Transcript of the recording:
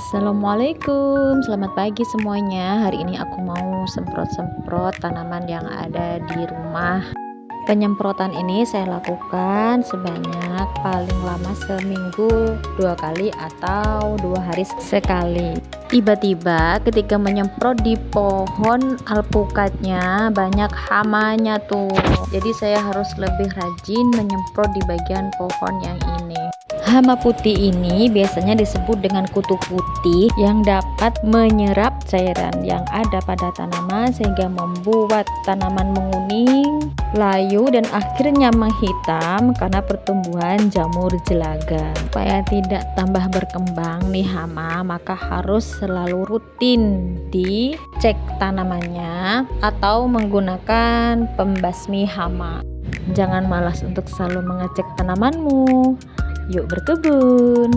Assalamualaikum, selamat pagi semuanya. Hari ini aku mau semprot-semprot tanaman yang ada di rumah. Penyemprotan ini saya lakukan sebanyak paling lama seminggu 2 kali atau 2 hari sekali. Tiba-tiba ketika menyemprot di pohon alpukatnya banyak hamanya tuh. Jadi saya harus lebih rajin menyemprot di bagian pohon yang ini. Hama putih ini biasanya disebut dengan kutu putih yang dapat menyerap cairan yang ada pada tanaman sehingga membuat tanaman menguning, layu, dan akhirnya menghitam karena pertumbuhan jamur jelaga. Supaya tidak tambah berkembang nih hama, maka harus selalu rutin dicek tanamannya atau menggunakan pembasmi hama. Jangan malas untuk selalu mengecek tanamanmu. Yuk berkebun.